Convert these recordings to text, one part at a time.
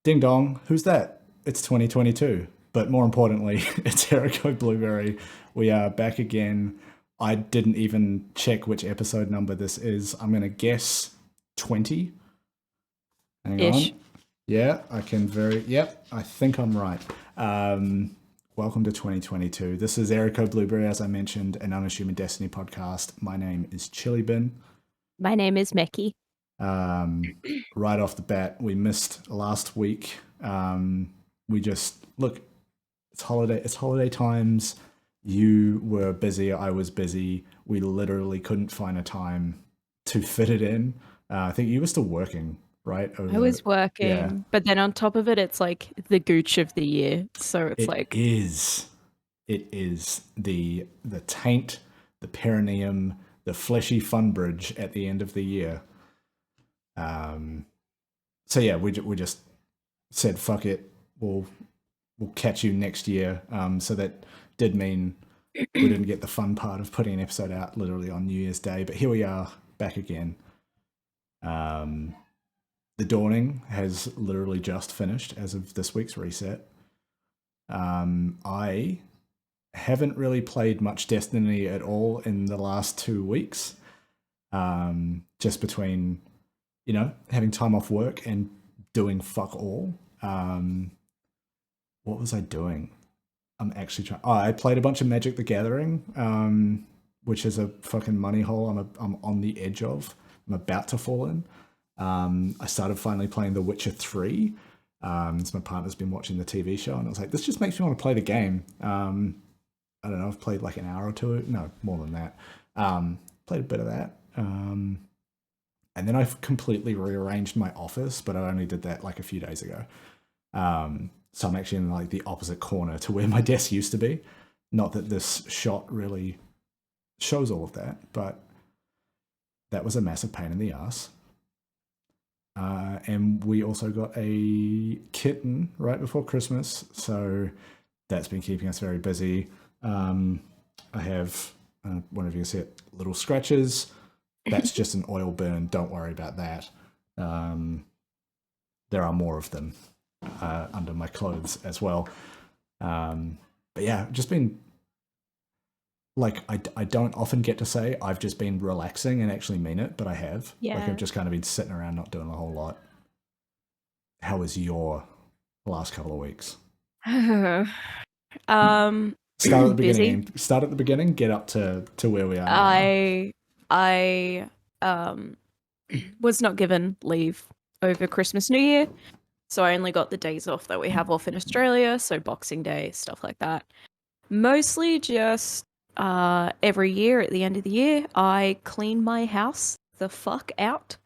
Ding dong, who's that? It's 2022. But more importantly, it's Erico Blueberry. We are back again. I didn't even check which episode number this is. I'm going to guess 20. Hang Ish. on. Yeah, I can Yep, I think I'm right. Welcome to 2022. This is Erico Blueberry, as I mentioned, an Unassuming Destiny podcast. My name is Chillybin. My name is Meckii. Right off the bat, we missed last week. We just look. It's holiday times. You were busy. I was busy. We literally couldn't find a time to fit it in. I think you were still working, right? I was working, but then on top of it, it's like the gooch of the year. So it's It is the taint, the perineum, the fleshy fun bridge at the end of the year. So yeah, we just said fuck it. We'll catch you next year. So that did mean we didn't get the fun part of putting an episode out literally on New Year's Day, but here we are back again. The Dawning has literally just finished as of this week's reset. I haven't really played much Destiny at all in the last 2 weeks. Just between, having time off work and doing fuck all. What was I doing? I'm actually trying. I played a bunch of Magic: The Gathering, which is a fucking money hole. I'm on the edge of. I'm about to fall in. I started finally playing The Witcher 3. So my partner's been watching the TV show, and I was like, this just makes me want to play the game. I don't know. I've played like an hour or two. No, more than that. Played a bit of that. And then I've completely rearranged my office, but I only did that like a few days ago. So I'm actually in like the opposite corner to where my desk used to be. Not that this shot really shows all of that, but that was a massive pain in the ass. And we also got a kitten right before Christmas, so that's been keeping us very busy. I have, one of you can see it, little scratches. That's just an oil burn. Don't worry about that. There are more of them under my clothes as well. But yeah, just been like, I don't often get to say I've just been relaxing and actually mean it, but I have. Yeah. Like I've just kind of been sitting around not doing a whole lot. How was your last couple of weeks? Start at the beginning. Start at the beginning. Get up to where we are now. I was not given leave over Christmas, New Year, so I only got the days off that we have off in Australia. So Boxing Day, stuff like that. Mostly just every year at the end of the year, I clean my house the fuck out.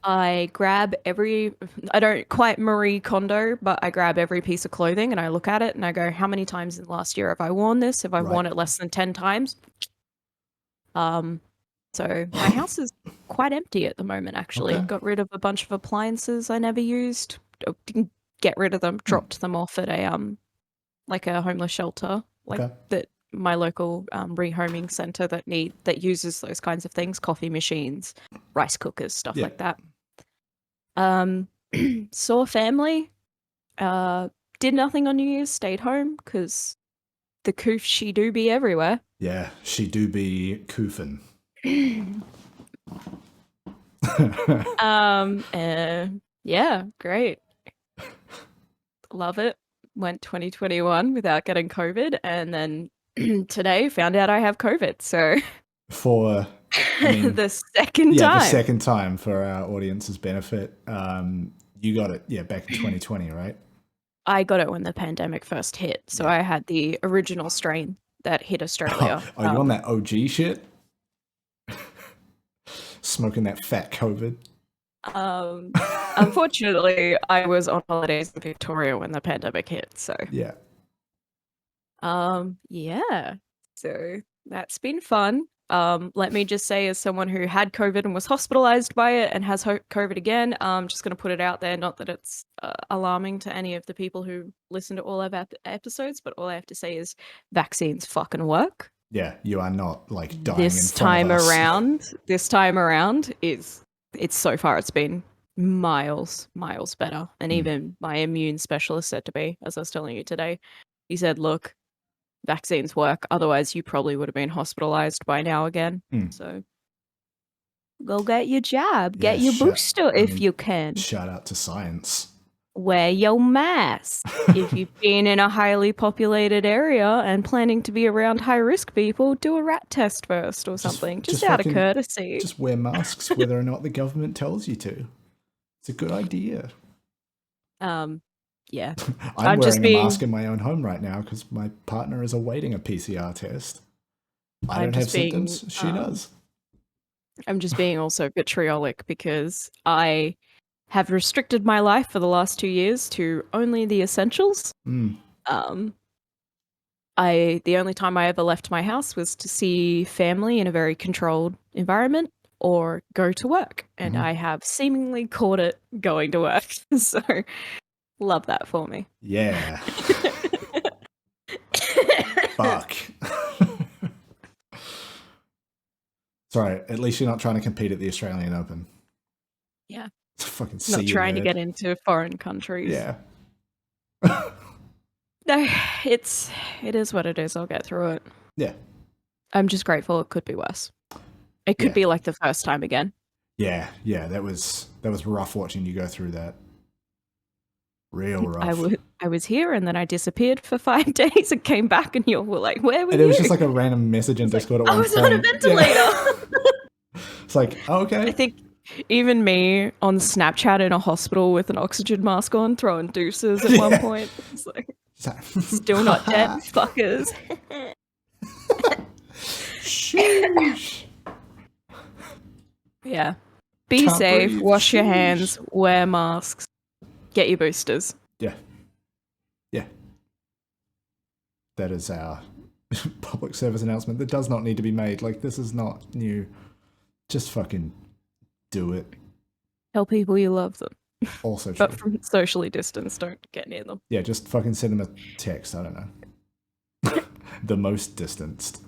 I grab I don't quite Marie Kondo, but I grab every piece of clothing and I look at it and I go, how many times in the last year have I worn this? Have I worn it less than 10 times? So my house is quite empty at the moment, actually. Okay. Got rid of a bunch of appliances I never used. Didn't get rid of them, dropped them off at a like a homeless shelter, that my local rehoming center that uses those kinds of things, coffee machines, rice cookers, stuff like that. Saw family, did nothing on New Year's, stayed home because the coof she do be everywhere. Yeah, she do be coofing. Yeah, great. Love it. Went 2021 without getting COVID, and then today found out I have COVID. So for the second time. Yeah, the second time for our audience's benefit. You got it, back in 2020, right? I got it when the pandemic first hit. So I had the original strain that hit Australia. Oh, you on that OG shit? Smoking that fat COVID? Unfortunately, I was on holidays in Victoria when the pandemic hit. So yeah. So that's been fun. Let me just say, as someone who had COVID and was hospitalized by it and has COVID again, I'm just going to put it out there. Not that it's alarming to any of the people who listen to all of our episodes, but all I have to say is vaccines fucking work. Yeah, you are not like dying this time around. It's so far it's been miles better. And even my immune specialist said to me, as I was telling you today, he said, look, vaccines work. Otherwise, you probably would have been hospitalized by now again. So go get your jab. Yeah, Get your booster if you can. Shout out to science. Wear your mask. If you've been in a highly populated area and planning to be around high-risk people, do a rat test first or something, just out of courtesy. Just wear masks whether or not the government tells you to. It's a good idea. Yeah. I'm wearing a mask in my own home right now because my partner is awaiting a PCR test. I don't have symptoms. She does. I'm just being also vitriolic because I have restricted my life for the last 2 years to only the essentials. The only time I ever left my house was to see family in a very controlled environment or go to work. And I have seemingly caught it going to work. So love that for me. Yeah. Fuck. Sorry, at least you're not trying to compete at the Australian Open. Yeah. Fucking not trying to get into foreign countries. Yeah. No, it is what it is. I'll get through it. Yeah. I'm just grateful it could be worse. It could be like the first time again. Yeah, that was rough watching you go through that. Real rough. I was here and then I disappeared for 5 days and came back and you were like, where were you? And it was just like a random message in Discord at one point. I was on a ventilator. It's like, oh, okay. I think even me on Snapchat in a hospital with an oxygen mask on, throwing deuces at one point. It's like, still not dead, fuckers. Sheesh. Yeah. Be safe, wash your hands, wear masks, get your boosters. Yeah. That is our public service announcement that does not need to be made. Like, this is not new. Just fucking do it. Tell people you love them. Also true. But from socially distanced, don't get near them. Yeah, just fucking send them a text. I don't know. The most distanced.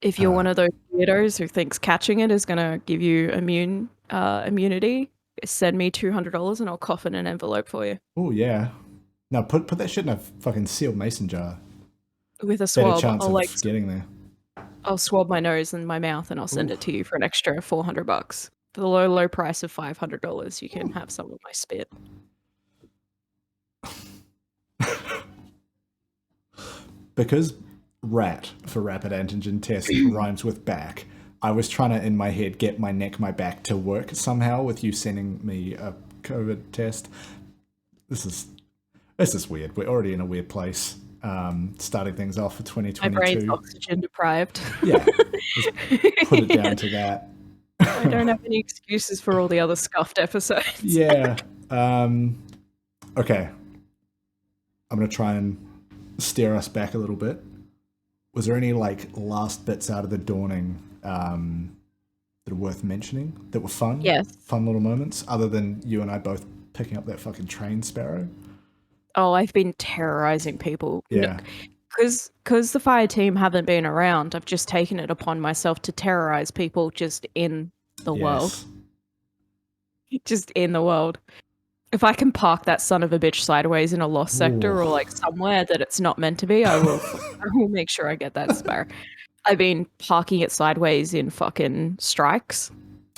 If you're one of those weirdos who thinks catching it is going to give you immunity, send me $200 and I'll cough in an envelope for you. Oh, yeah. No, put that shit in a fucking sealed mason jar. With a swab. Better chance of getting there. I'll swab my nose and my mouth and I'll send it to you for an extra $400. For the low price of $500, you can have some of my spit. Because rat for rapid antigen test rhymes with back, I was trying to, in my head, get my neck, my back to work somehow with you sending me a COVID test. This is weird. We're already in a weird place. Starting things off for 2022. My brain's oxygen deprived. Yeah. Put it down to that. I don't have any excuses for all the other scuffed episodes. Yeah. Okay. I'm going to try and steer us back a little bit. Was there any last bits out of the dawning that are worth mentioning that were fun? Yes. Fun little moments, other than you and I both picking up that fucking train sparrow? Oh, I've been terrorizing people. Yeah. Because the fire team haven't been around, I've just taken it upon myself to terrorize people just in the world. Just in the world. If I can park that son of a bitch sideways in a lost sector or somewhere that it's not meant to be, I will make sure I get that sparrow. I've been parking it sideways in fucking strikes.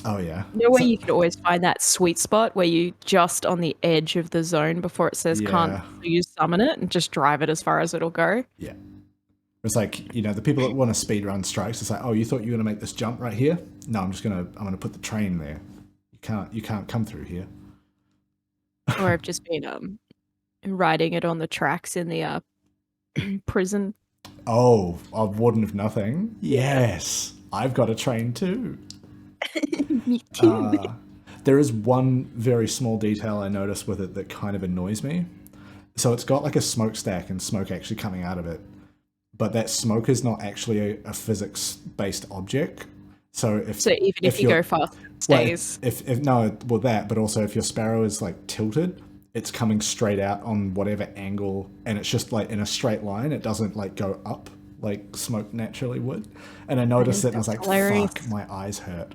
Oh, yeah. You know where you can always find that sweet spot where you just on the edge of the zone before it says can't you summon it and just drive it as far as it'll go? Yeah. It's like, the people that want to speed run strikes, it's like, oh, you thought you were going to make this jump right here? No, I'm going to put the train there. You can't come through here. Or I've just been riding it on the tracks in the prison. Oh, a Warden of Nothing. Yes. I've got a train too. Me too. There is one very small detail I noticed with it that kind of annoys me. So it's got like a smokestack and smoke actually coming out of it. But that smoke is not actually a physics-based object. So even if you go fast, it stays. But also if your sparrow is tilted, it's coming straight out on whatever angle, and it's just in a straight line. It doesn't go up like smoke naturally would. And I noticed it, and I was like, hilarious. "Fuck, my eyes hurt."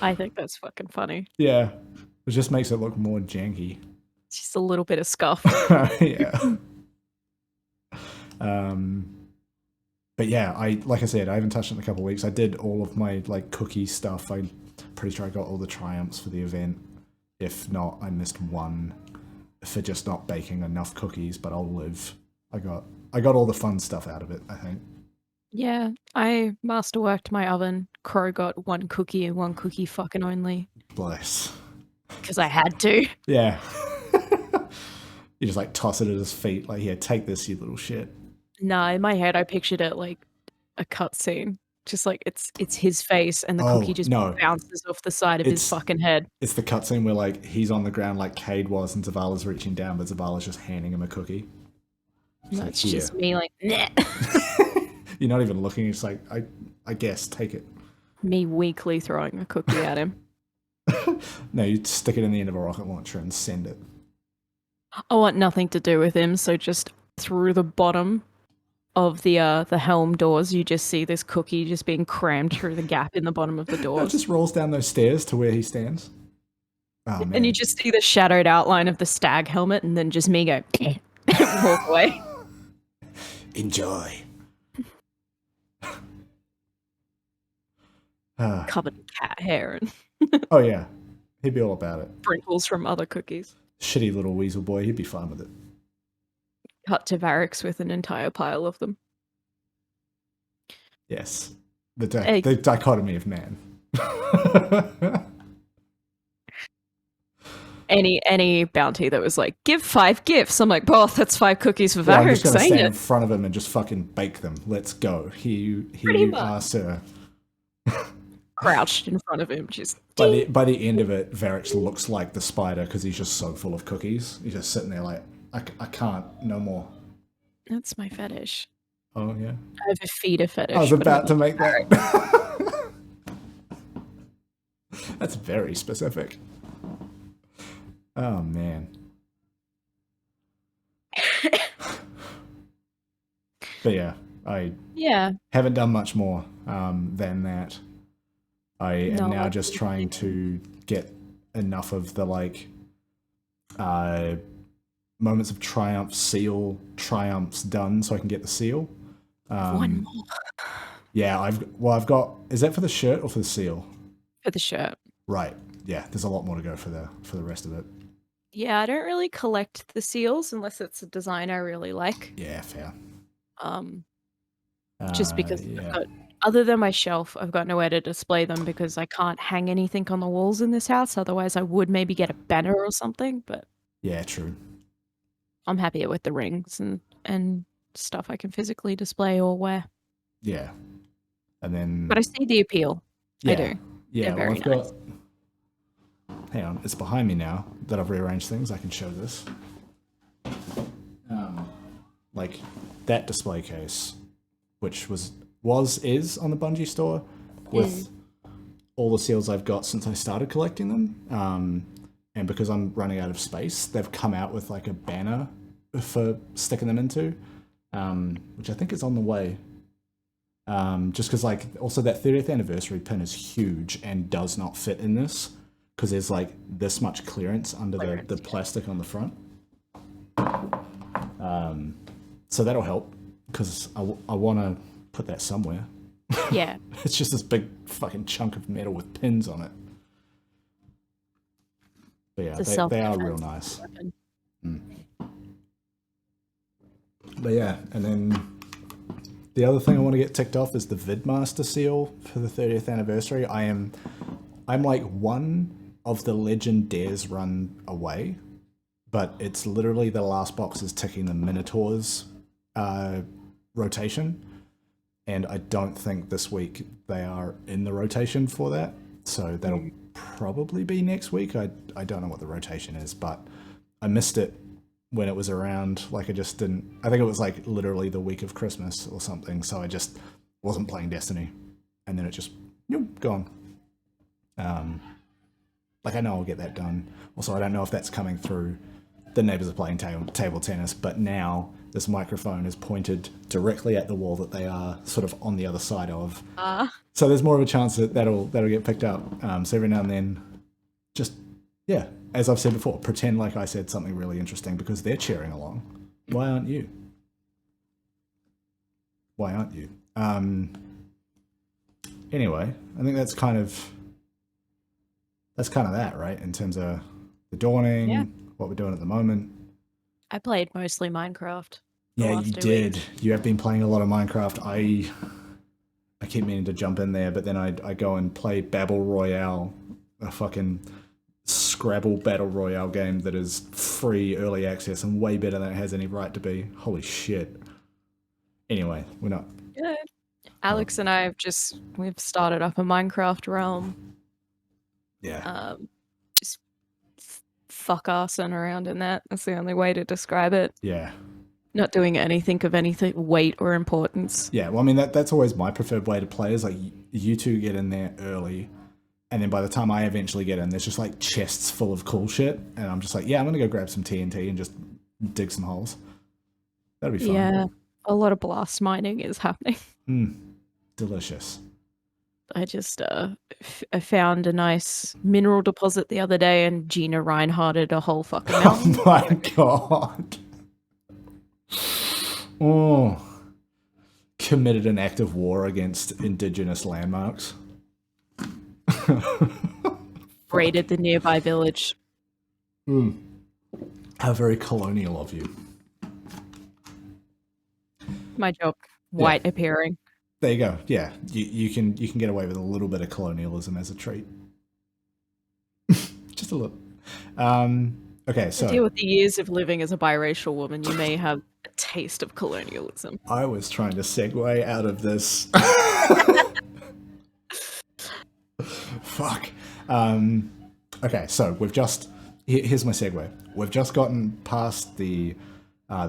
I think that's fucking funny. Yeah, it just makes it look more janky. Just a little bit of scuff. Yeah. But yeah, like I said, I haven't touched it in a couple of weeks. I did all of my like cookie stuff. I'm pretty sure I got all the triumphs for the event. If not, I missed one for just not baking enough cookies, but I'll live. I got all the fun stuff out of it, I think. Yeah, I masterworked my oven. Crow got one cookie and one cookie fucking only. Bless. Because I had to. Yeah. You just like toss it at his feet, like, here, take this, you little shit. Nah, in my head I pictured it like a cutscene. Just like it's his face and the cookie just bounces off the side of his fucking head. It's the cutscene where like he's on the ground like Cade was and Zavala's reaching down, but Zavala's just handing him a cookie. That's like, just me like, nah. You're not even looking, it's like, I guess, take it. Me weakly throwing a cookie at him. No, you stick it in the end of a rocket launcher and send it. I want nothing to do with him, so just through the bottom of the helm doors, you just see this cookie just being crammed through the gap in the bottom of the doors. It just rolls down those stairs to where he stands. Oh, man. And you just see the shadowed outline of the stag helmet, and then just me go walk away. Enjoy. Covered in cat hair and oh yeah, he'd be all about it. Sprinkles from other cookies. Shitty little weasel boy, he'd be fine with it. Cut to Varix with an entire pile of them. Yes, the dichotomy of man. Any bounty that was like, give 5 gifts. I'm like, bro, that's 5 cookies for Varix. I'm just gonna stand in front of him and just fucking bake them. Let's go. Here you are, sir. Crouched in front of him, just by the end of it, Varix looks like the spider because he's just so full of cookies. He's just sitting there like, I can't, no more. That's my fetish. Oh yeah, I have a feeder fetish. I was about to make that. That's very specific. Oh man. But yeah, I haven't done much more than that. I am now just trying to get enough of the like moments of triumph seal triumphs done so I can get the seal. One more. Yeah, I've got. Is that for the shirt or for the seal? For the shirt. Right. Yeah, there's a lot more to go for the rest of it. Yeah, I don't really collect the seals unless it's a design I really like. Yeah, fair. Just because other than my shelf, I've got nowhere to display them because I can't hang anything on the walls in this house. Otherwise, I would maybe get a banner or something. But yeah, true. I'm happier with the rings and stuff I can physically display or wear. Yeah, and then. But I see the appeal. Yeah, I do. Yeah, well, I've got. Hang on, it's behind me now that I've rearranged things. I can show this. Like that display case, which is on the Bungie store with all the seals I've got since I started collecting them. And because I'm running out of space, they've come out with like a banner for sticking them into, which I think is on the way. Just because like also that 30th anniversary pin is huge and does not fit in this because there's like this much clearance under the plastic on the front. So that'll help because I want to put that somewhere. Yeah. It's just this big fucking chunk of metal with pins on it. But yeah, they are real nice. But yeah, and then the other thing I want to get ticked off is the Vidmaster seal for the 30th anniversary. I'm like one of the Legend Dares run away, but it's literally the last box is ticking the Minotaur's rotation, and I don't think this week they are in the rotation for that, so that'll probably be next week. I don't know what the rotation is, but I missed it when it was around. Like I just didn't. I think it was like literally the week of Christmas or something. So I just wasn't playing Destiny, and then it just gone. Like I know I'll get that done. Also, I don't know if that's coming through. The neighbors are playing table tennis, but now this microphone is pointed directly at the wall that they are sort of on the other side of. So there's more of a chance that that'll get picked up. So every now and then, just, yeah, as I've said before, pretend like I said something really interesting because they're cheering along. Why aren't you? Why aren't you? Anyway, I think that's kind of that, right? In terms of the dawning, what we're doing at the moment. I played mostly Minecraft. Yeah, you did. You have been playing a lot of Minecraft. I keep meaning to jump in there, but then I go and play Battle Royale, a fucking Scrabble Battle Royale game that is free early access and way better than it has any right to be. Holy shit. Anyway, we're not... Yeah. Alex and I we've started up a Minecraft realm. Yeah. Just fuck arsing around in that. That's the only way to describe it. Yeah. Not doing anything of anything weight or importance. Yeah, well, I mean, that's always my preferred way to play, is like you two get in there early, and then by the time I eventually get in, there's just like chests full of cool shit, and I'm just like, yeah, I'm gonna go grab some TNT and just dig some holes. That'd be fun. Yeah, a lot of blast mining is happening. Delicious. I just I found a nice mineral deposit the other day, and Gina Reinhardted a whole fucking mountain. Oh my god. Oh. Committed an act of war against indigenous landmarks. Raided the nearby village. How very colonial of you. My job. White appearing. There you go. Yeah, you can get away with a little bit of colonialism as a treat. Just a little. Okay, so... To deal with the years of living as a biracial woman, you may have a taste of colonialism. I was trying to segue out of this. Fuck. Okay, so we've just... Here's my segue. We've just gotten past the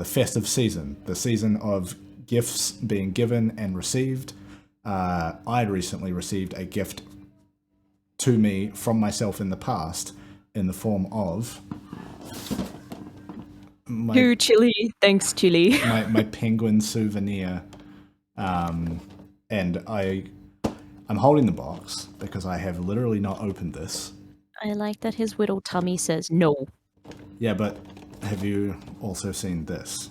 festive season. The season of gifts being given and received. I'd recently received a gift to me from myself in the past in the form of... To Chili, thanks Chili. my penguin souvenir, and I'm holding the box because I have literally not opened this. I like that his little tummy says no. Yeah, but have you also seen this?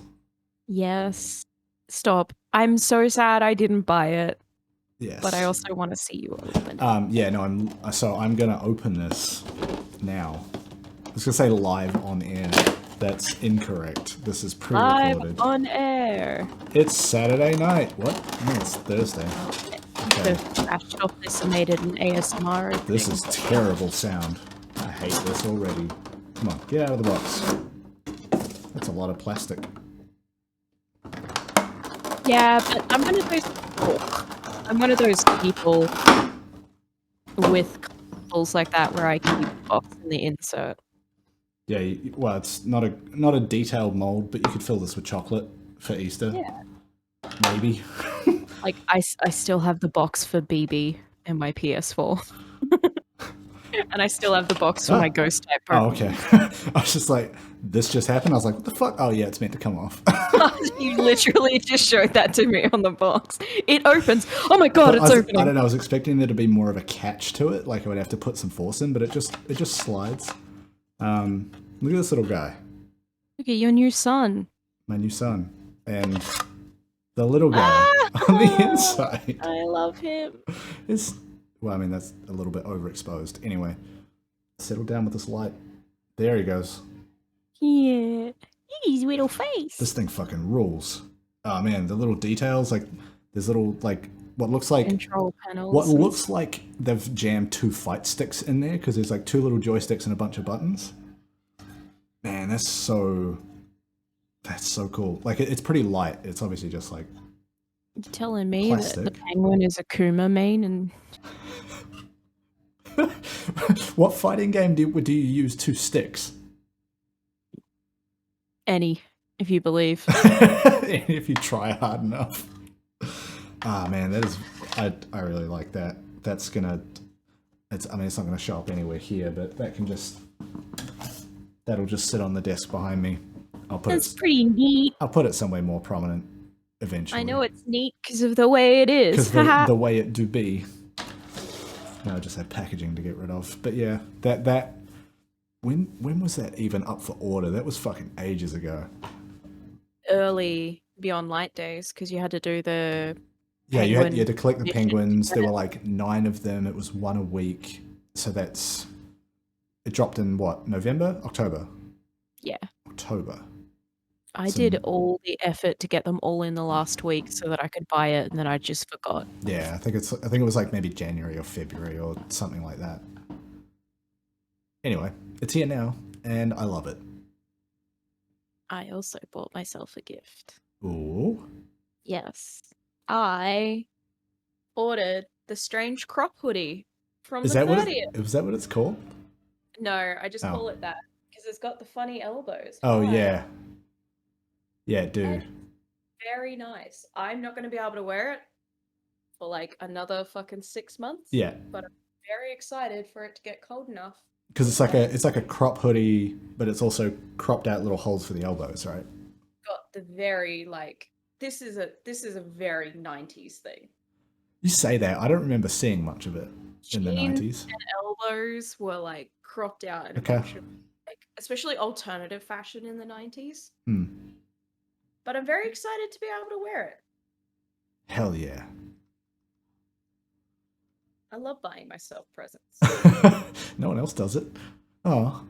Yes. Stop. I'm so sad I didn't buy it. Yes. But I also want to see you open it. Yeah, no, I'm gonna open this now. I was gonna say live on air. That's incorrect. This is pre-recorded. Live on air. It's Saturday night. What? No, it's Thursday. Okay. The trash shop decimated an ASMR opening. This is terrible sound. I hate this already. Come on, get out of the box. That's a lot of plastic. Yeah, but I'm one of those people with consoles like that where I keep the box in the insert. Yeah, well, it's not a detailed mold, but you could fill this with chocolate for Easter. Yeah. Maybe. Like, I still have the box for BB in my PS4. And I still have the box for my ghost type Pokemon. Oh, okay. I was just like, this just happened? I was like, what the fuck? Oh, yeah, it's meant to come off. You literally just showed that to me on the box. It opens. Oh my god, it's opening. I don't know, I was expecting there to be more of a catch to it, like I would have to put some force in, but it just slides. Look at this little guy. Look at your new son. My new son. And the little guy on the inside. I love him. Well, I mean, that's a little bit overexposed. Anyway, settle down with this light. There he goes. Yeah. His little face. This thing fucking rules. Oh man, the little details, like there's little like what looks like control panels. What looks like they've jammed 2 fight sticks in there because there's like 2 little joysticks and a bunch of buttons. Man, that's so cool. Like it's pretty light. It's obviously just like you're telling me plastic. that the penguin is a Kuma main and what fighting game do you use 2 sticks? Any, if you believe. If you try hard enough. Ah man, that is I really like that. That's gonna it's not gonna show up anywhere here, but that'll just sit on the desk behind me. I'll put That's it. pretty neat. I'll put it somewhere more prominent I eventually. know it's neat because of the way it is. Because the way it do be. No, I just had packaging to get rid of. But yeah, that when was that even up for order? That was fucking ages ago. Early Beyond Light days because you had to do the Yeah, you had to collect the edition to penguins. get There were it. like 9 of them. It was one a week. So it dropped in what, November? October. Yeah. October. I So, did all the effort to get them all in the last week so that I could buy it, and then I just forgot. yeah, I think it was like maybe January or February or something like that. Anyway, it's here now, and I love it. I also bought myself a gift. Ooh. Yes. I ordered the Strange Crop hoodie from Is the that 30th. was that what it's called? No, I just Oh. call it that because it's got the funny elbows. Oh Hi. yeah. Yeah, dude. Very nice. I'm not going to be able to wear it for like another fucking 6 months. Yeah. But I'm very excited for it to get cold enough. Because it's like a crop hoodie, but it's also cropped out little holes for the elbows, right? Got the very like this is a very 90s thing. You say that. I don't remember seeing much of it in the Jeans 90s. and elbows were like cropped out in a Okay. bunch of like especially alternative fashion in the 90s. Hmm. But I'm very excited to be able to wear it. Hell yeah. I love buying myself presents. No one else does it. Oh.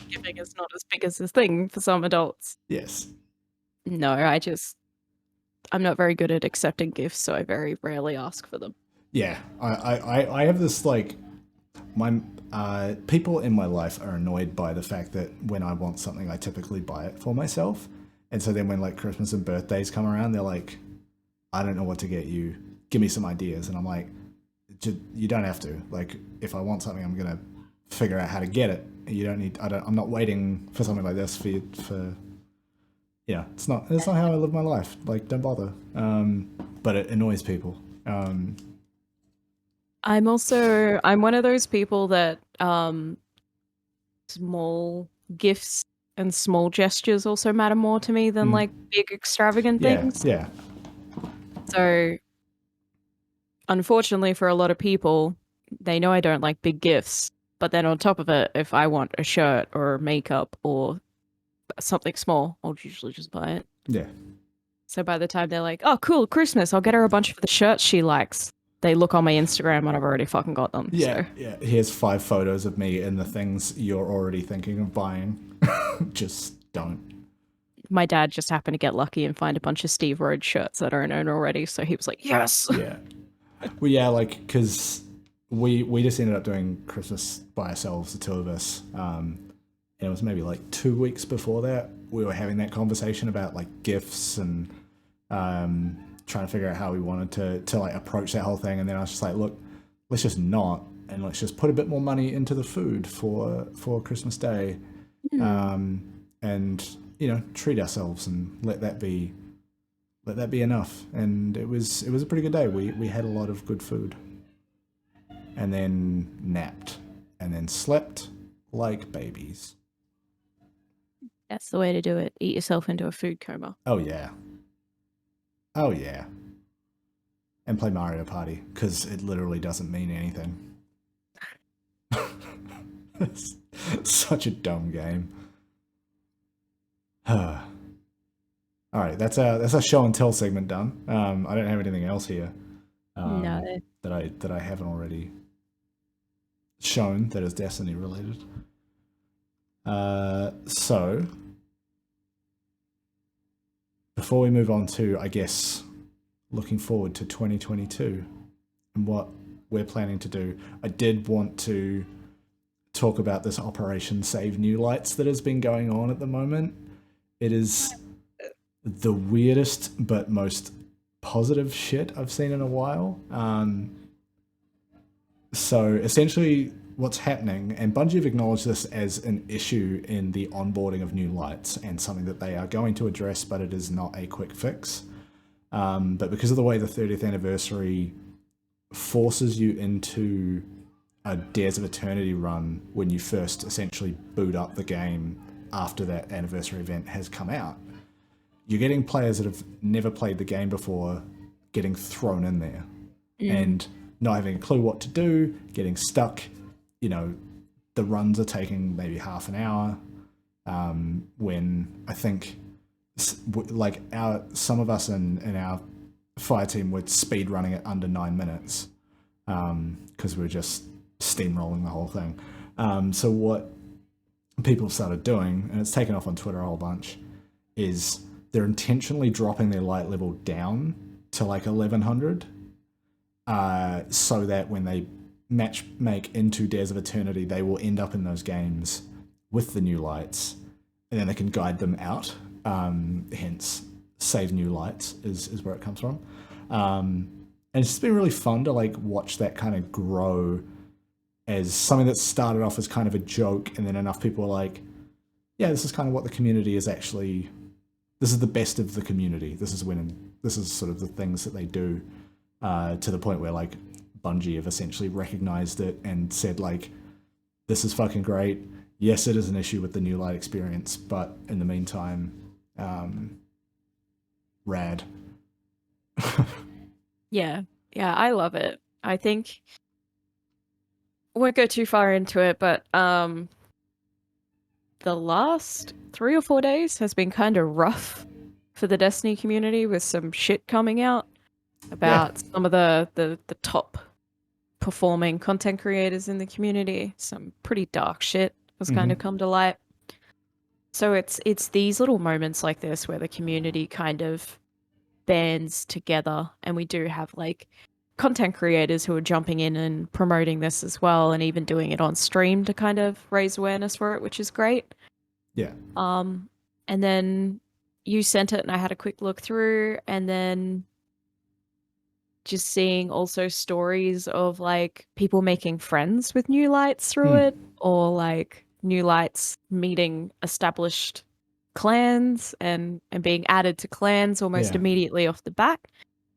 Giving is not as big as a thing for some adults. Yes. No, I'm not very good at accepting gifts, so I very rarely ask for them. Yeah. I have this like my people in my life are annoyed by the fact that when I want something I typically buy it for myself. And so then when like Christmas and birthdays come around, they're like, I don't know what to get you. Give me some ideas. And I'm like, you don't have to. Like, if I want something, I'm gonna figure out how to get it. You don't need. I'm not waiting for something like this for. Yeah, it's not how I live my life. Like, don't bother. But it annoys people. I'm one of those people that small gifts and small gestures also matter more to me than like big extravagant things. Yeah. So unfortunately for a lot of people, they know I don't like big gifts. But then on top of it, if I want a shirt or makeup or something small, I'll usually just buy it. Yeah. So by the time they're like, oh, cool, Christmas, I'll get her a bunch of the shirts she likes. They look on my Instagram and I've already fucking got them. Yeah. So. Yeah. Here's 5 photos of me and the things you're already thinking of buying. Just don't. My dad just happened to get lucky and find a bunch of Steve Rhodes shirts that I own already. So he was like, yes. Yeah. Well, yeah, like, because we just ended up doing Christmas by ourselves, the two of us. And it was maybe like 2 weeks before that we were having that conversation about like gifts and trying to figure out how we wanted to like approach that whole thing. And then I was just like, look, let's just not, and let's just put a bit more money into the food for Christmas Day, and treat ourselves and let that be enough. And it was a pretty good day. We had a lot of good food, and then napped, and then slept like babies. That's the way to do it. Eat yourself into a food coma. Oh yeah. And play Mario Party, because it literally doesn't mean anything. It's such a dumb game. All right, that's our show and tell segment done. I don't have anything else here No. that I haven't already shown that is Destiny related. So before we move on to, I guess, looking forward to 2022 and what we're planning to do, I did want to talk about this Operation Save New Lights that has been going on at the moment. It is the weirdest but most positive shit I've seen in a while. So essentially what's happening, and Bungie have acknowledged this as an issue in the onboarding of new lights and something that they are going to address, but it is not a quick fix. But because of the way the 30th anniversary forces you into a Dares of Eternity run when you first essentially boot up the game after that anniversary event has come out. You're getting players that have never played the game before getting thrown in there and not having a clue what to do, getting stuck. You know, the runs are taking maybe half an hour. When I think like some of us in our fire team were speed running it under 9 minutes because we were just steamrolling the whole thing. So what people have started doing, and it's taken off on Twitter a whole bunch, is they're intentionally dropping their light level down to like 1100 so that when they match make into Dares of Eternity, they will end up in those games with the new lights, and then they can guide them out. Hence, save new lights is where it comes from. And it's just been really fun to like watch that kind of grow as something that started off as kind of a joke, and then enough people are like, yeah, this is kind of what the community is actually. This is the best of the community. This is sort of the things that they do, to the point where like Bungie have essentially recognized it and said like, this is fucking great. Yes, it is an issue with the new light experience, but in the meantime, rad. Yeah, I love it. I think won't go too far into it, but the last 3 or 4 days has been kind of rough for the Destiny community, with some shit coming out about some of the top performing content creators in the community. Some pretty dark shit has kind of come to light. So it's these little moments like this where the community kind of bands together, and we do have like content creators who are jumping in and promoting this as well, and even doing it on stream to kind of raise awareness for it, which is great. Yeah. And then you sent it and I had a quick look through, and then just seeing also stories of like people making friends with new lights through it, or like new lights meeting established clans and being added to clans almost immediately off the bat.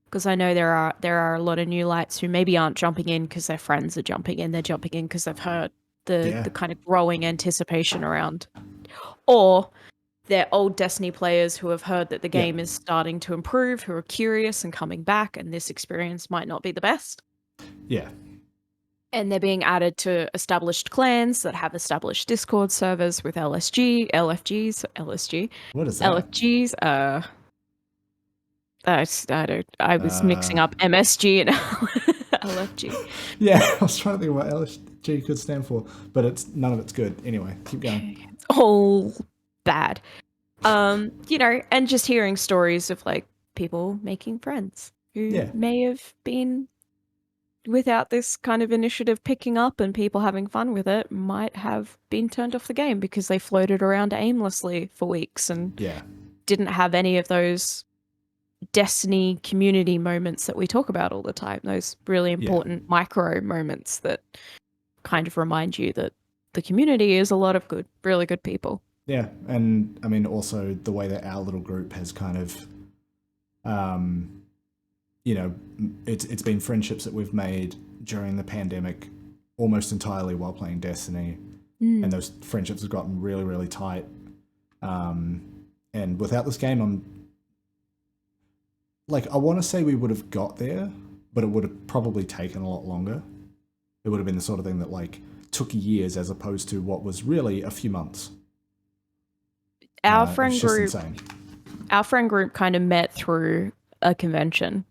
Because I know there are a lot of new lights who maybe aren't jumping in because their friends are jumping in. They're jumping in because they've heard the kind of growing anticipation around, or they're old Destiny players who have heard that the game is starting to improve, who are curious and coming back, and this experience might not be the best. Yeah. And they're being added to established clans that have established Discord servers with LFGs. What is that? LFGs. I was mixing up MSG and LFG. Yeah, I was trying to think what LFG could stand for, but none of it's good. Anyway, keep going. It's all bad. You know, and just hearing stories of like people making friends who may have been, without this kind of initiative picking up and people having fun with it, might have been turned off the game because they floated around aimlessly for weeks and didn't have any of those Destiny community moments that we talk about all the time, those really important micro moments that kind of remind you that the community is a lot of really good people. Yeah, and I mean also the way that our little group has kind of, you know, it's been friendships that we've made during the pandemic almost entirely while playing Destiny, and those friendships have gotten really, really tight. And without this game, I want to say we would have got there, but it would have probably taken a lot longer. It would have been the sort of thing that like took years as opposed to what was really a few months. Our friend group kind of met through a convention,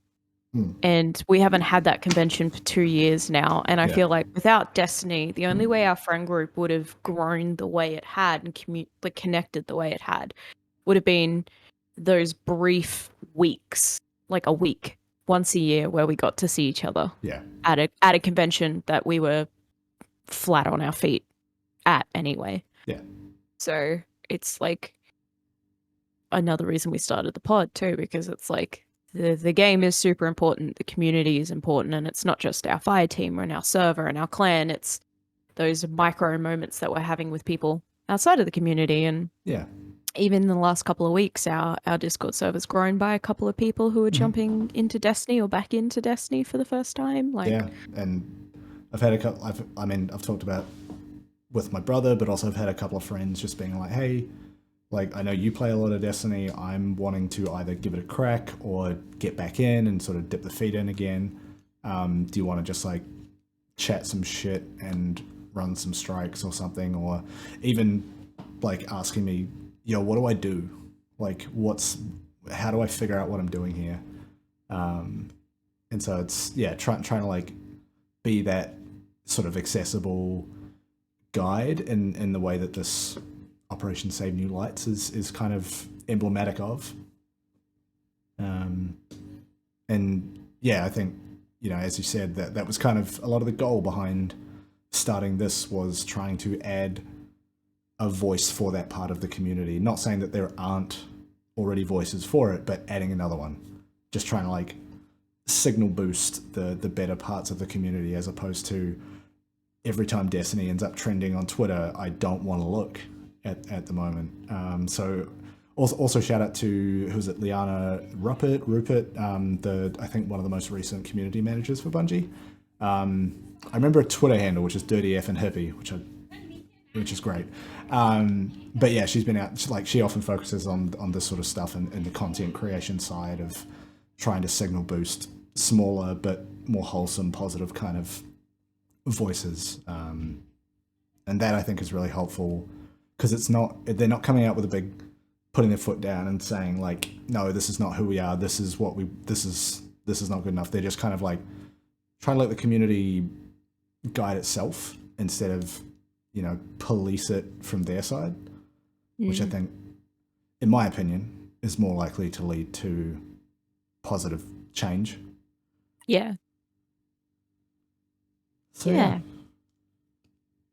and we haven't had that convention for 2 years now. And I feel like without Destiny, the only way our friend group would have grown the way it had and connected the way it had would have been those brief weeks, like a week once a year, where we got to see each other at a convention that we were flat on our feet at anyway. Yeah. So it's like another reason we started the pod too, because it's like the game is super important, the community is important, and it's not just our fire team and our server and our clan, it's those micro moments that we're having with people outside of the community. And even in the last couple of weeks, our Discord server's grown by a couple of people who are jumping into Destiny or back into Destiny for the first time. Like, Yeah, and I've had a couple. I've talked about with my brother, but also I've had a couple of friends just being like, "Hey, like I know you play a lot of Destiny. I'm wanting to either give it a crack or get back in and sort of dip the feet in again. Do you want to just like chat some shit and run some strikes or something, or even like asking me, yo, what do I do? Like, how do I figure out what I'm doing here?" And so it's trying to like be that sort of accessible guide in the way that this Operation Save New Lights is kind of emblematic of. And yeah, I think, as you said, that was kind of a lot of the goal behind starting this, was trying to add a voice for that part of the community. Not saying that there aren't already voices for it, but adding another one. Just trying to like signal boost the better parts of the community, as opposed to every time Destiny ends up trending on Twitter, I don't want to look at the moment. So also shout out to, who's it, Liana Rupert, I think one of the most recent community managers for Bungie. I remember a Twitter handle, which is Dirty F and Hippie, which is great. But yeah, she's been out, she often focuses on this sort of stuff and the content creation side of trying to signal boost smaller but more wholesome, positive kind of voices. And that I think is really helpful, because they're not coming out with a big, putting their foot down and saying like, no, this is not who we are. This is not good enough. They're just kind of like trying to let the community guide itself instead of, police it from their side, which I think, in my opinion, is more likely to lead to positive change. Yeah. So yeah.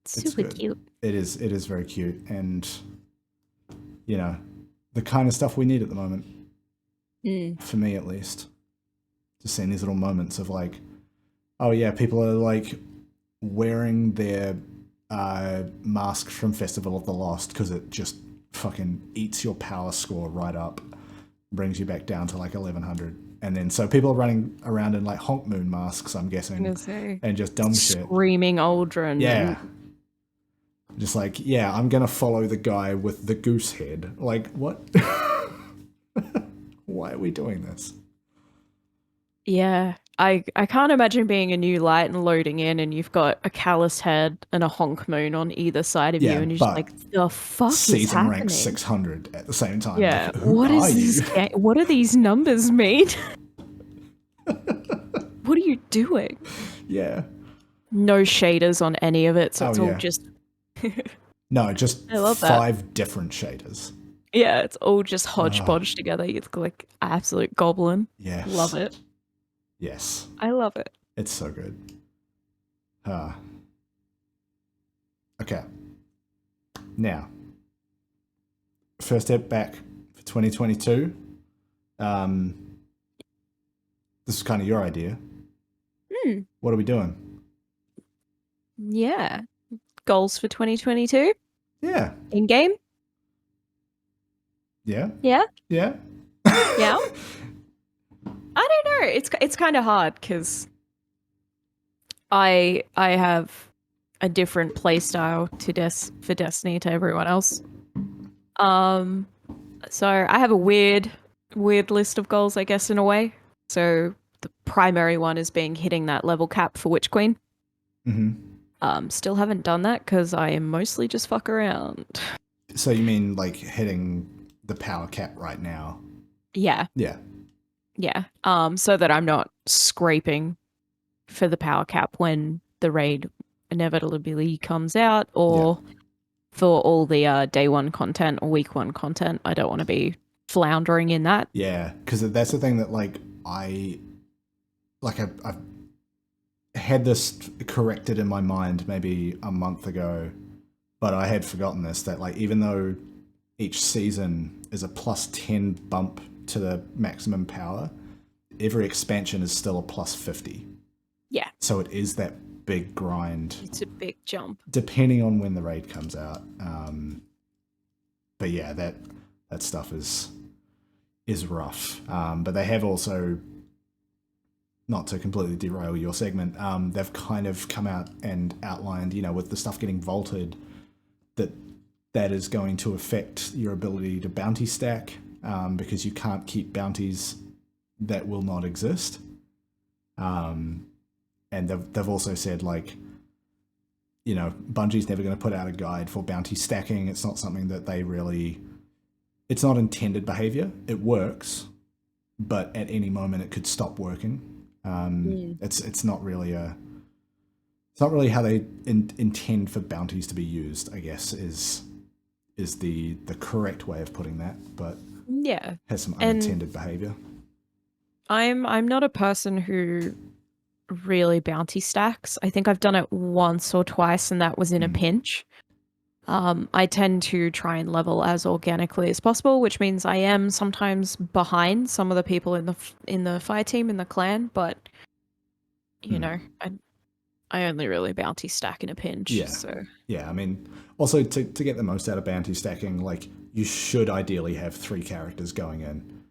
Super cute. It is very cute, and the kind of stuff we need at the moment. For me at least. Just seeing these little moments of like, oh yeah, people are like wearing their mask from Festival of the Lost because it just fucking eats your power score right up, brings you back down to like 1100. And then so people are running around in like Honk Moon masks, I'm guessing, and just dumb shit. Screaming Aldrin. Yeah. Just like, yeah, I'm going to follow the guy with the goose head. Like, what? Why are we doing this? Yeah. I can't imagine being a new light and loading in and you've got a callous head and a honk moon on either side of you, and you're just like, the fuck is happening? Season rank 600 at the same time. Yeah. Like, what is this? What do these numbers mean? What are you doing? Yeah. No shaders on any of it, so it's all just... No, just 5 different shaders. Yeah, it's all just hodgepodge together. You look like absolute goblin. Yes. Love it. Yes. I love it. It's so good. Okay. Now, first step back for 2022. This is kind of your idea. What are we doing? Yeah. Goals for 2022? Yeah. In game? Yeah. Yeah. Yeah. Yeah. I don't know. It's kind of hard because I have a different play style for Destiny to everyone else. So I have a weird list of goals, I guess, in a way. So the primary one is hitting that level cap for Witch Queen. Still haven't done that because I am mostly just fuck around. So you mean like hitting the power cap right now? Yeah. Yeah. Yeah. So that I'm not scraping for the power cap when the raid inevitably comes out, or for all the day one content or week one content. I don't want to be floundering in that. Yeah, because that's the thing that I've had this corrected in my mind maybe a month ago, but I had forgotten this, that even though each season is a plus 10 bump to the maximum power, every expansion is still a plus 50. Yeah. So it is that big grind. It's a big jump. Depending on when the raid comes out. But yeah, that that stuff is rough. But they have also, not to completely derail your segment, they've kind of come out and outlined, with the stuff getting vaulted, that is going to affect your ability to bounty stack, because you can't keep bounties that will not exist. And they've also said, like, Bungie's never going to put out a guide for bounty stacking. It's not something that they really... It's not intended behavior. It works, but at any moment it could stop working. It's not really how they intend for bounties to be used, I guess, is the correct way of putting that, but yeah, has some unintended behavior. I'm not a person who really bounty stacks. I think I've done it once or twice, and that was in a pinch. I tend to try and level as organically as possible, which means I am sometimes behind some of the people in the fire team, in the clan, but I only really bounty stack in a pinch. Yeah. So yeah, I mean, also to get the most out of bounty stacking, like, you should ideally have 3 characters going in.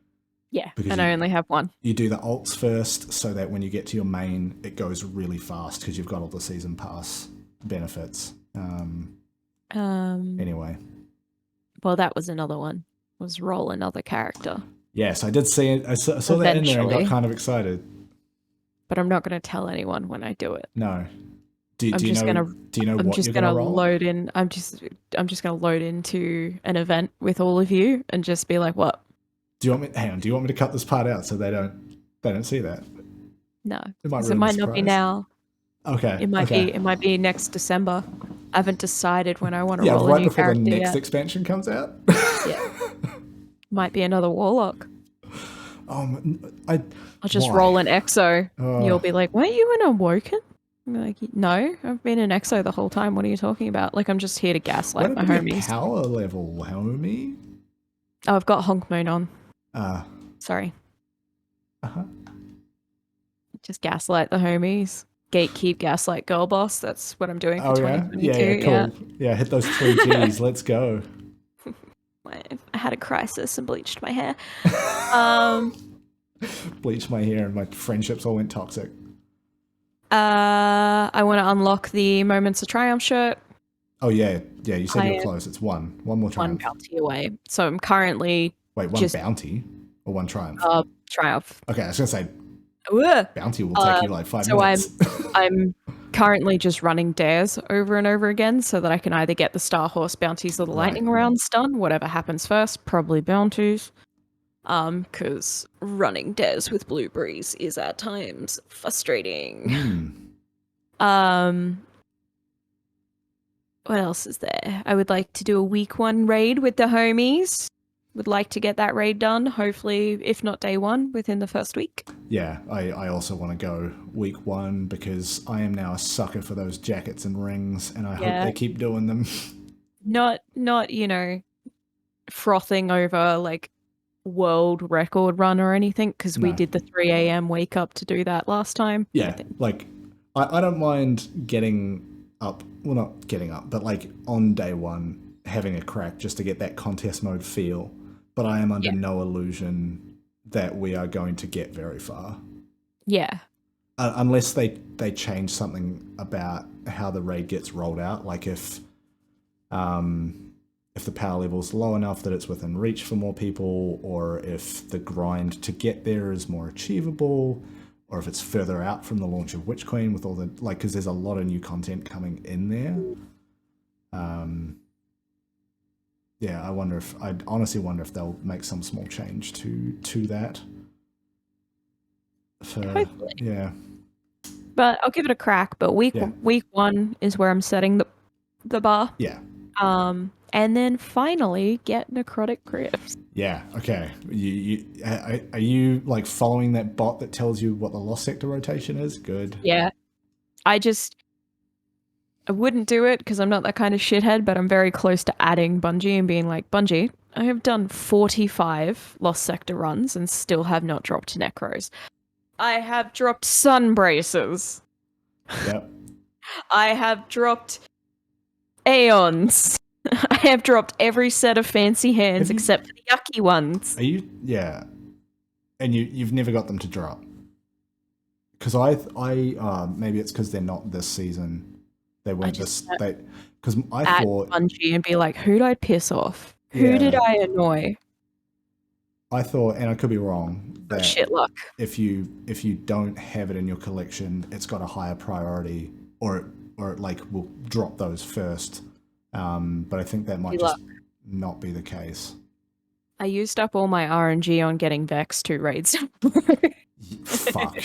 Yeah, because I only have 1. You do the alts first, so that when you get to your main, it goes really fast because you've got all the season pass benefits. Anyway. Well, that was another one. Was roll another character. Yes, I did see it. I saw that in there and got kind of excited. But I'm not going to tell anyone when I do it. No. Do you know what you're going to roll? Load in. I'm just going to load into an event with all of you and just be like, what? Do you want me to cut this part out so they don't see that? No. It might not be now. Okay. It might be next December. I haven't decided when I want to roll right a new before character the next yet. expansion comes out. Yeah. Might be another warlock. I'll just roll an exo. You'll be like, weren't you an awoken? I'm like, no, I've been an exo the whole time. What are you talking about? Like, I'm just here to gaslight my homies. Power level, homie? Oh, I've got Honk Moon on. Sorry. Just gaslight the homies. Gatekeep, gaslight, girl boss. That's what I'm doing for 2022. Yeah, cool. Yeah, hit those 3 Gs. Let's go. I had a crisis and bleached my hair. Bleached my hair and my friendships all went toxic. I want to unlock the Moments of Triumph shirt. Oh, yeah. Yeah, you said you're close. It's one more triumph. One bounty away. So I'm currently... Wait, one bounty? Or one triumph? Triumph. Okay, I was going to say... Bounty will take you like 5 minutes. So I'm currently just running dares over and over again so that I can either get the Star Horse bounties or the lightning rounds done, whatever happens first, probably bounties. Because running dares with blueberries is at times frustrating. What else is there? I would like to do a week 1 raid with the homies. Would like to get that raid done, hopefully, if not day 1, within the first week. Yeah, I also want to go week 1 because I am now a sucker for those jackets and rings, and I hope they keep doing them. Not frothing over like world record run or anything, because we did the 3 a.m. wake up to do that last time. Yeah, like I don't mind getting up, well, not getting up, but like on day 1 having a crack just to get that contest mode feel. But I am under no illusion that we are going to get very far. Yeah. Unless they change something about how the raid gets rolled out. Like if the power level's low enough that it's within reach for more people, or if the grind to get there is more achievable, or if it's further out from the launch of Witch Queen with all the, like, because there's a lot of new content coming in there. Yeah, I honestly wonder if they'll make some small change to that. Hopefully. Yeah. But I'll give it a crack. But week 1 is where I'm setting the bar. Yeah. And then finally get necrotic crypts. Yeah. Okay. Are you like following that bot that tells you what the lost sector rotation is? Good. Yeah. I wouldn't do it because I'm not that kind of shithead, but I'm very close to adding Bungie and being like, Bungie, I have done 45 Lost Sector runs and still have not dropped Necros. I have dropped Sun Braces. Yep. I have dropped Aeons. I have dropped every set of fancy hands Have you? except for the yucky ones. Are you? Yeah. And you've never got them to drop. Because maybe it's because they're not this season. They I weren't just this. They because I at thought, Bungie and be like, who did I piss off? Who did yeah, I annoy? and I could be wrong, Got that shit luck. if you don't have it in your collection, it's got a higher priority, or it like will drop those first. But I think that might Luck. just not be the case. I used up all my RNG on getting Vex 2 raids. Fuck.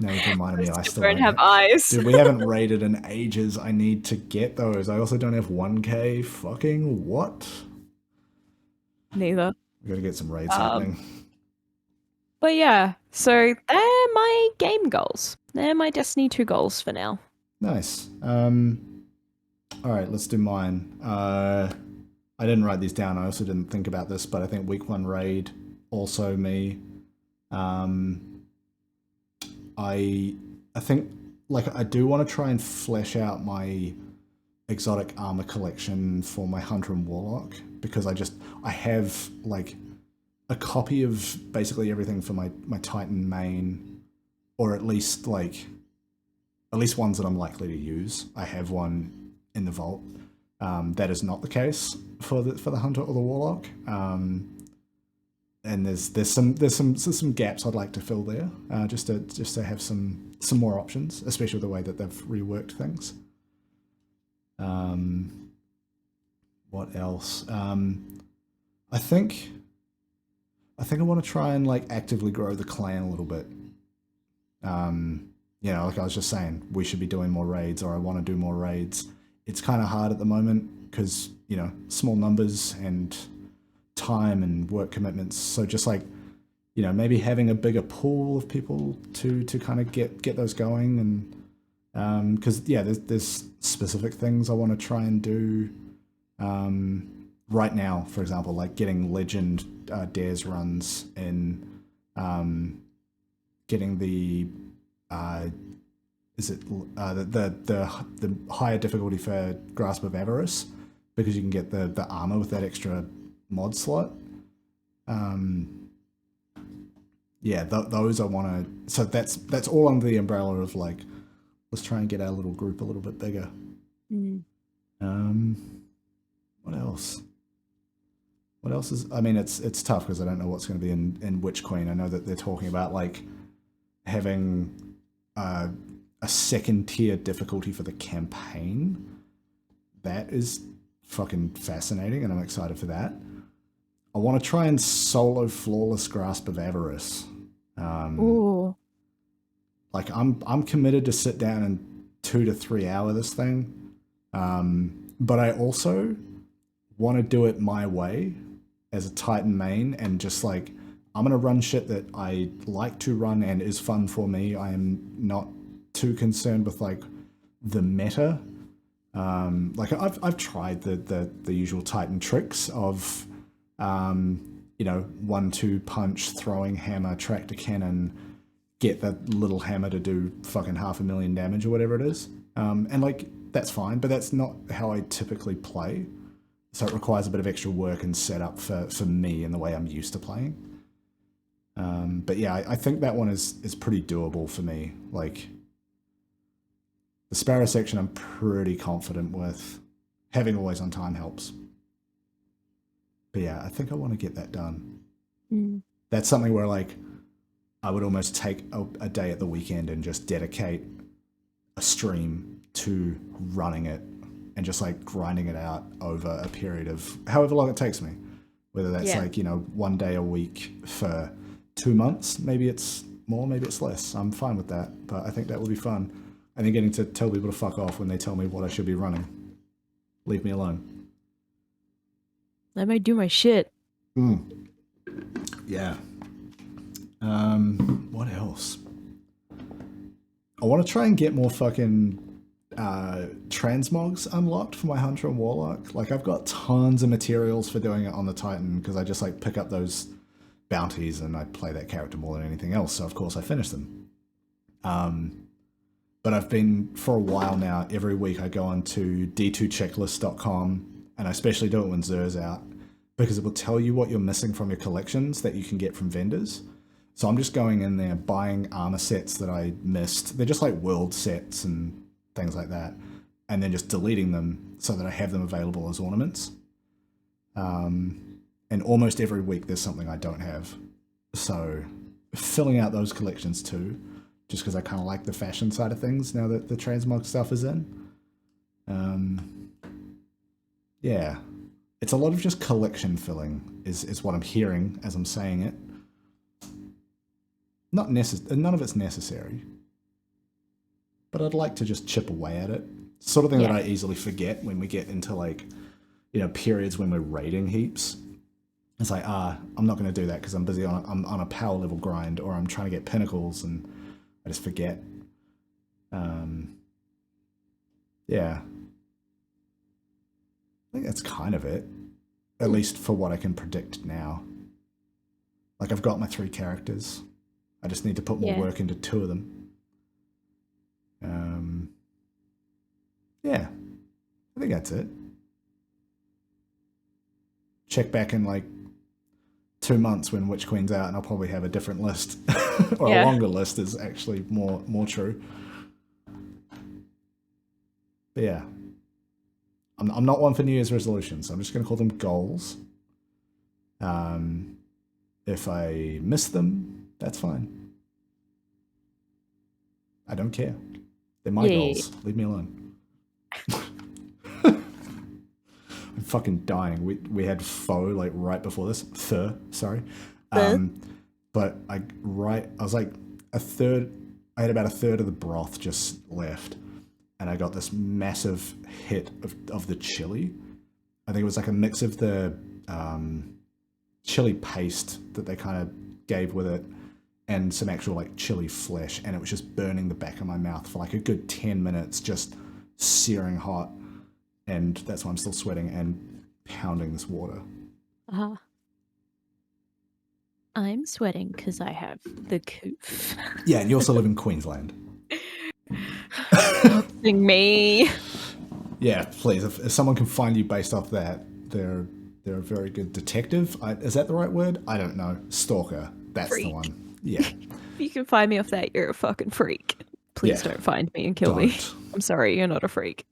Now you've reminded me. I still don't have eyes. Dude, we haven't raided in ages. I need to get those. I also don't have 1k. Fucking what? Neither. We gotta get some raids happening. But yeah, so they're my game goals. They're my Destiny 2 goals for now. Nice. All right, let's do mine. I didn't write these down. I also didn't think about this, but I think week 1 raid, also me. I think like I do want to try and flesh out my exotic armor collection for my hunter and warlock, because I have like a copy of basically everything for my Titan main, or at least ones that I'm likely to use. I have one in the vault. That is not the case for the hunter or the warlock. And there's some gaps I'd like to fill there, just to have some more options, especially with the way that they've reworked things. What else? I think I want to try and like actively grow the clan a little bit. Like I was just saying, we should be doing more raids, or I want to do more raids. It's kind of hard at the moment because small numbers and time and work commitments. So just like maybe having a bigger pool of people to kind of get those going, and because there's specific things I want to try and do right now. For example, like getting legend dares runs in, getting the the higher difficulty for Grasp of Avarice, because you can get the armor with that extra mod slot. Those I want to. So that's all under the umbrella of like, let's try and get our little group a little bit bigger. What else? What else is? I mean, it's tough because I don't know what's going to be in Witch Queen. I know that they're talking about like having a second tier difficulty for the campaign. That is fucking fascinating, and I'm excited for that. I want to try and solo flawless Grasp of Avarice. Ooh. Like I'm committed to sit down and 2 to 3 hour this thing, but I also want to do it my way as a Titan main, and just like I'm gonna run shit that I like to run and is fun for me. I am not too concerned with like the meta. Like I've tried the usual Titan tricks of 1-2 punch, throwing hammer, tractor cannon, get that little hammer to do fucking 500,000 damage or whatever it is. And like that's fine, but that's not how I typically play. So it requires a bit of extra work and setup for me and the way I'm used to playing. But yeah, I think that one is pretty doable for me. Like the Sparrow section, I'm pretty confident with. Having always on time helps. But yeah, I think I want to get that done. That's something where like I would almost take a day at the weekend and just dedicate a stream to running it and just like grinding it out over a period of however long it takes me. Whether that's like, 1 day a week for 2 months, maybe it's more, maybe it's less. I'm fine with that, but I think that would be fun. And then getting to tell people to fuck off when they tell me what I should be running. Leave me alone. Let me do my shit. Yeah. What else? I want to try and get more fucking transmogs unlocked for my Hunter and Warlock. Like I've got tons of materials for doing it on the Titan because I just like pick up those bounties and I play that character more than anything else. So of course I finish them. But I've been, for a while now, every week I go on to d2checklist.com, and I especially do it when Xur's out, because it will tell you what you're missing from your collections that you can get from vendors. So I'm just going in there, buying armor sets that I missed. They're just like world sets and things like that. And then just deleting them so that I have them available as ornaments. And almost every week there's something I don't have. So filling out those collections too, just because I kind of like the fashion side of things now that the transmog stuff is in. Yeah. It's a lot of just collection filling is what I'm hearing as I'm saying it. None of it's necessary. But I'd like to just chip away at it. Sort of thing that I easily forget when we get into like, periods when we're raiding heaps. It's like, I'm not going to do that because I'm busy I'm on a power level grind, or I'm trying to get pinnacles and I just forget. Yeah. I think that's kind of it. At least for what I can predict now. Like, I've got my 3 characters. I just need to put more work into 2 of them. Yeah. I think that's it. Check back in like 2 months when Witch Queen's out, and I'll probably have a different list. Or a longer list is actually more true. But yeah. I'm not one for New Year's resolutions, so I'm just going to call them goals. If I miss them, that's fine. I don't care. They're my goals. Leave me alone. I'm fucking dying. We had pho like right before this. Sorry. But I was like a third. I had about a third of the broth just left, and I got this massive hit of the chili. I think it was like a mix of the chili paste that they kind of gave with it, and some actual like chili flesh, and it was just burning the back of my mouth for like a good 10 minutes, just searing hot. And that's why I'm still sweating and pounding this water. I'm sweating because I have the coof. Yeah, and you also live in Queensland. Doxing me. Yeah, please. If someone can find you based off that, they're a very good detective. Is that the right word? I don't know. Stalker. That's the one. Yeah. If you can find me off that, you're a fucking freak. Please don't find me and kill me. I'm sorry, you're not a freak.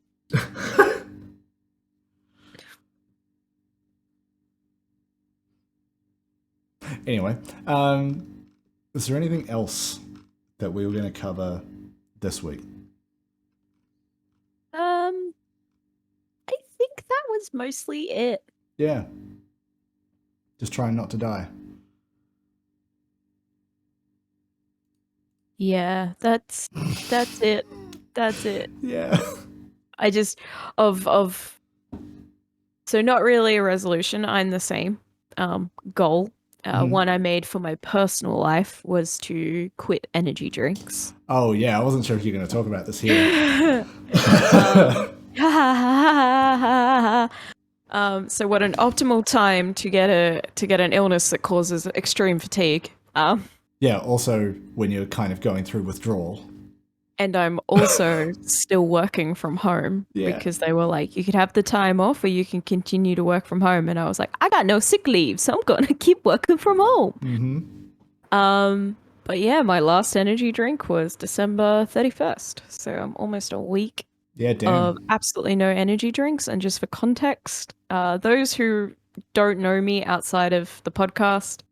Anyway, is there anything else that we were going to cover this week? I think that was mostly it. Yeah. Just trying not to die. Yeah, that's it. That's it. Yeah. I just so not really a resolution. I'm the same. Goal. One I made for my personal life was to quit energy drinks. Oh yeah, I wasn't sure if you were going to talk about this here. So what an optimal time to get an illness that causes extreme fatigue. Yeah, also when you're kind of going through withdrawal. And I'm also still working from home because they were like, you could have the time off or you can continue to work from home. And I was like, I got no sick leave, so I'm going to keep working from home. But yeah, my last energy drink was December 31st. So I'm almost a week of absolutely no energy drinks. And just for context, those who don't know me outside of the podcast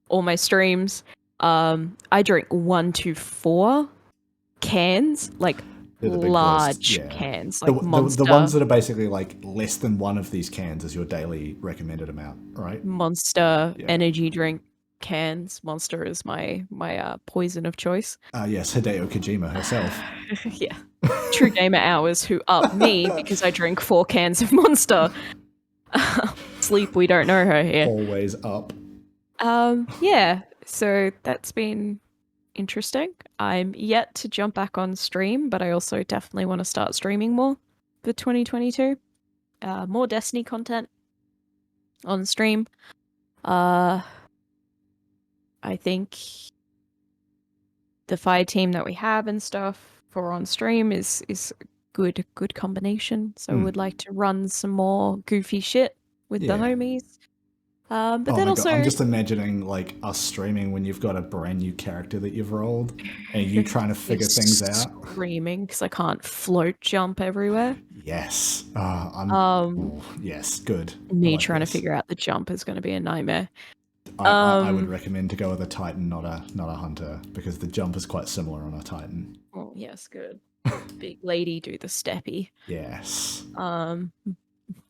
or my streams, I drink 1 to 4 cans, like large cans, like Monster. The ones that are basically like less than 1 of these cans is your daily recommended amount, right? Monster energy drink cans. Monster is my poison of choice. Yes, Hideo Kojima herself. Yeah. True Gamer Hours, who up me because I drink 4 cans of Monster. Sleep, we don't know her here. Always up. Yeah, so that's been interesting. I'm yet to jump back on stream, but I also definitely want to start streaming more for 2022. More Destiny content on stream. I think the fire team that we have and stuff for on stream is good combination. So would like to run some more goofy shit with the Yeah. homies. But Oh then my god, also I'm just imagining like us streaming when you've got a brand new character that you've rolled and you trying to figure things out. Screaming because I can't float jump everywhere. Yes. Yes, good. Me I like trying this. to figure out the jump is going to be a nightmare. I would recommend to go with a Titan, not a Hunter, because the jump is quite similar on a Titan. Oh yes, good. Big lady do the steppy. Yes.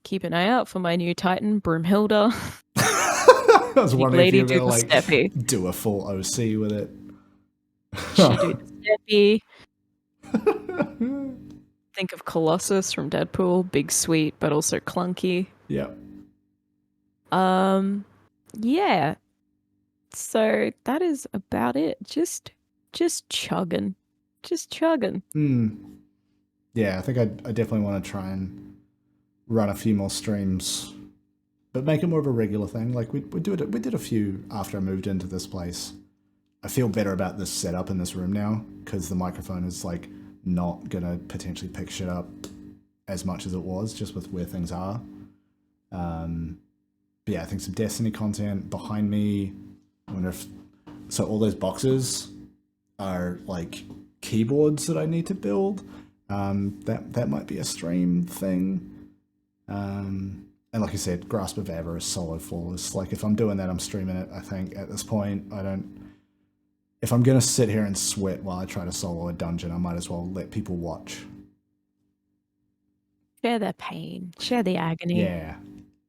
Keep an eye out for my new Titan, Broomhilda. I was Big wondering if lady you were do gonna the like steppy. do a full OC with it. She do the steppy. Think of Colossus from Deadpool, big sweet but also clunky. Yep. Yeah. So that is about it. Just chugging. Just chugging. Yeah, I think I definitely want to try and run a few more streams, but make it more of a regular thing. Like we did a few after I moved into this place. I feel better about this setup in this room now because the microphone is like not gonna potentially pick shit up as much as it was just with where things are. But yeah, I think some Destiny content behind me. I wonder if so all those boxes are like keyboards that I need to build. That might be a stream thing. And like I said, Grasp of Avarice, Solo Flawless. Like if I'm doing that, I'm streaming it. I think at this point, if I'm gonna sit here and sweat while I try to solo a dungeon, I might as well let people watch. Share their pain. Share the agony. Yeah.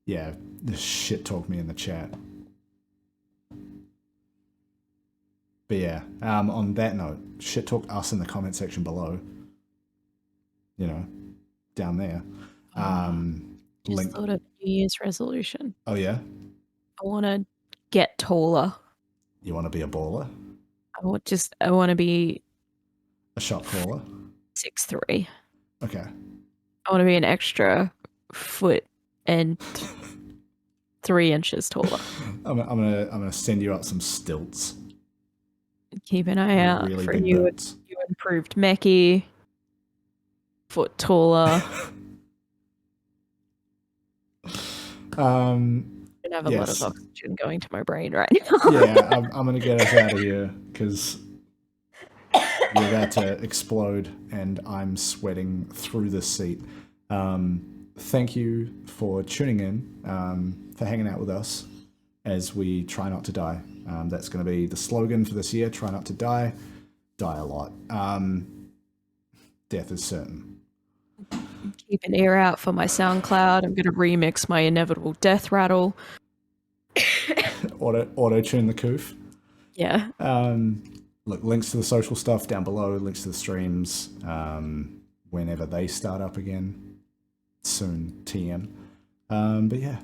Yeah. Just shit talk me in the chat. But yeah, on that note, shit talk us in the comment section below. You know, down there. Just thought of New Year's resolution. Oh yeah? I want to get taller. You want to be a baller? I want to be a shot caller. 6'3". Okay. I want to be an extra foot and 3 inches taller. I'm gonna send you up some stilts. Keep an eye out really for big you boots. improved Meckii. Foot taller. I have a lot of oxygen going to my brain right now. Yeah, I'm gonna get us out of here because you're about to explode and I'm sweating through this seat. Thank you for tuning in, for hanging out with us as we try not to die. That's going to be the slogan for this year, try not to die a lot. Death is certain. Keep an ear out for my SoundCloud. I'm going to remix my inevitable death rattle. Auto-tune the coof. Yeah. Look, links to the social stuff down below, links to the streams, whenever they start up again. Soon, TM. But yeah,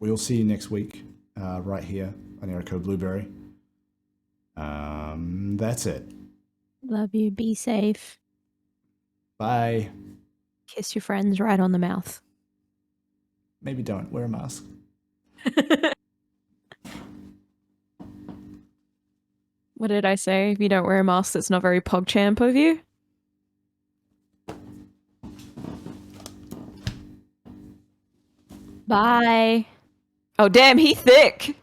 we'll see you next week, right here on Erico Blueberry. That's it. Love you. Be safe. Bye. Kiss your friends right on the mouth. Maybe don't. Wear a mask. What did I say? If you don't wear a mask, that's not very PogChamp of you. Bye. Oh, damn, he thick.